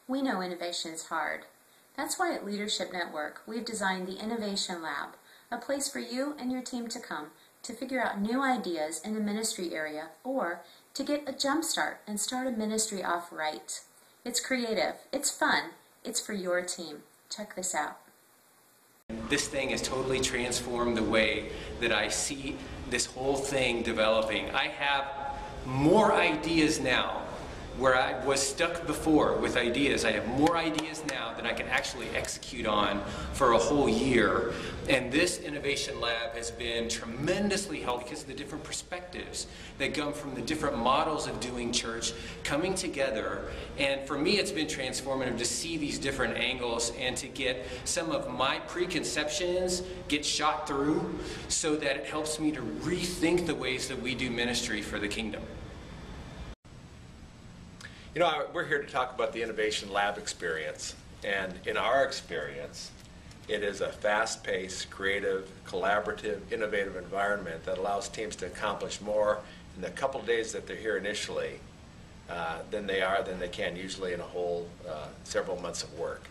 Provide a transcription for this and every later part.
We know innovation is hard. That's why at Leadership Network, we've designed the Innovation Lab, a place for you and your team to come to figure out new ideas in the ministry area or to get a jump start and start a ministry off right. It's creative, it's fun, it's for your team. Check this out. This thing has totally transformed the way that I see this whole thing developing. I have more ideas now where I was stuck before with ideas. I have more ideas now than I can actually execute on for a whole year. And this Innovation Lab has been tremendously helpful because of the different perspectives that come from the different models of doing church coming together. And for me, it's been transformative to see these different angles and to get some of my preconceptions get shot through so that it helps me to rethink the ways that we do ministry for the kingdom. You know, we're here to talk about the Innovation Lab experience, and in our experience, it is a fast-paced, creative, collaborative, innovative environment that allows teams to accomplish more in the couple of days that they're here initially than they can usually in a whole several months of work.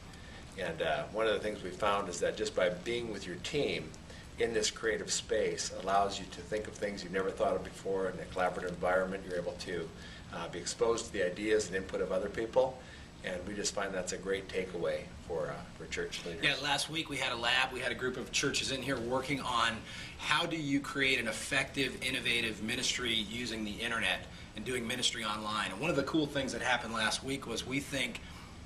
And one of the things we found is that just by being with your team in this creative space allows you to think of things you've never thought of before. In a collaborative environment, you're able to be exposed to the ideas and input of other people, and we just find that's a great takeaway for church leaders. Yeah, last week we had a lab. We had a group of churches in here working on how do you create an effective, innovative ministry using the internet and doing ministry online. And one of the cool things that happened last week was we think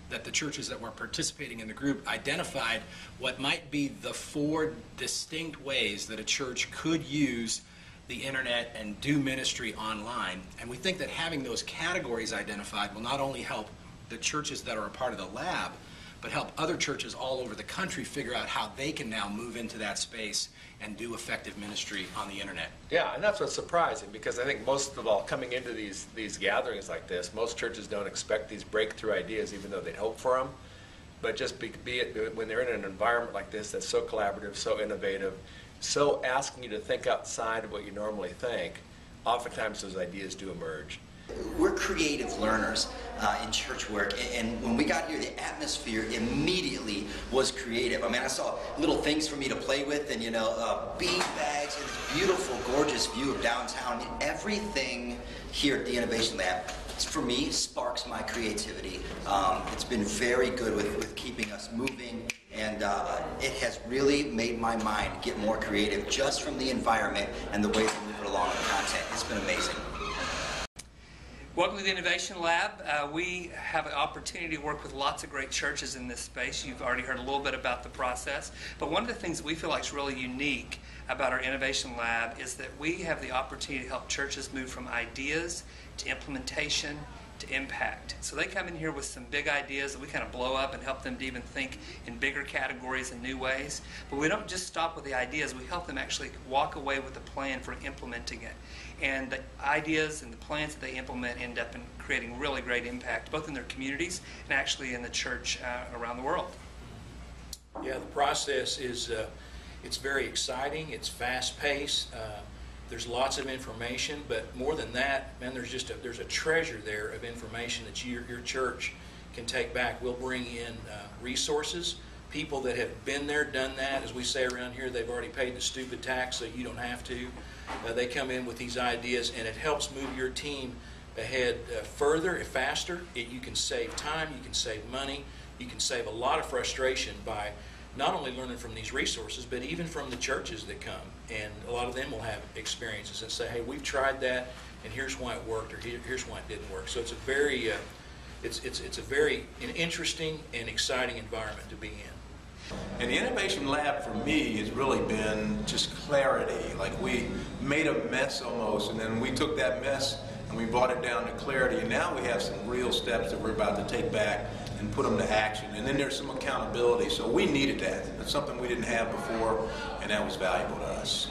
that the churches that were participating in the group identified what might be the 4 distinct ways that a church could use the internet and do ministry online. And we think that having those categories identified will not only help the churches that are a part of the lab, but help other churches all over the country figure out how they can now move into that space and do effective ministry on the internet. Yeah, and that's what's surprising, because I think most of all, coming into these gatherings like this, most churches don't expect these breakthrough ideas even though they'd hope for them. But just be it when they're in an environment like this that's so collaborative, so innovative, so asking you to think outside of what you normally think, oftentimes those ideas do emerge. We're creative learners in church work, and when we got here, the atmosphere immediately was creative. I mean, I saw little things for me to play with, and bean bags, and this beautiful, gorgeous view of downtown. I mean, everything here at the Innovation Lab, for me, sparks my creativity. It's been very good with keeping us moving, and it has really made my mind get more creative just from the environment and the way we move it along with content. It's been amazing. Welcome to the Innovation Lab. We have an opportunity to work with lots of great churches in this space. You've already heard a little bit about the process, but one of the things that we feel like is really unique about our Innovation Lab is that we have the opportunity to help churches move from ideas to implementation to impact. So they come in here with some big ideas that we kind of blow up and help them to even think in bigger categories and new ways. But we don't just stop with the ideas, we help them actually walk away with a plan for implementing it. And the ideas and the plans that they implement end up in creating really great impact, both in their communities and actually in the church around the world. Yeah, the process is it's very exciting, it's fast-paced, there's lots of information, but more than that, man, there's a treasure there of information that your church can take back. We'll bring in resources, people that have been there, done that. As we say around here, they've already paid the stupid tax, so you don't have to. They come in with these ideas, and it helps move your team ahead further, faster. You can save time, you can save money, you can save a lot of frustration by not only learning from these resources, but even from the churches that come. And a lot of them will have experiences and say, hey, we've tried that, and here's why it worked, or here's why it didn't work. So it's a very, it's a very interesting and exciting environment to be in. And the Innovation Lab for me has really been just clarity. Like, we made a mess almost, and then we took that mess and we brought it down to clarity, and now we have some real steps that we're about to take back and put them to action. And then there's some accountability. So we needed that. That's something we didn't have before, and that was valuable to us.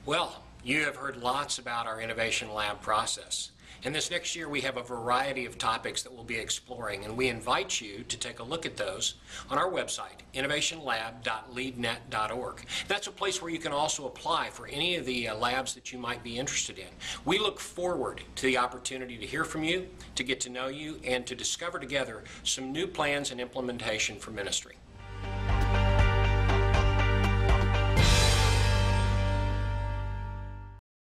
Well, you have heard lots about our Innovation Lab process. And this next year we have a variety of topics that we'll be exploring, and we invite you to take a look at those on our website, innovationlab.leadnet.org. That's a place where you can also apply for any of the labs that you might be interested in. We look forward to the opportunity to hear from you, to get to know you, and to discover together some new plans and implementation for ministry.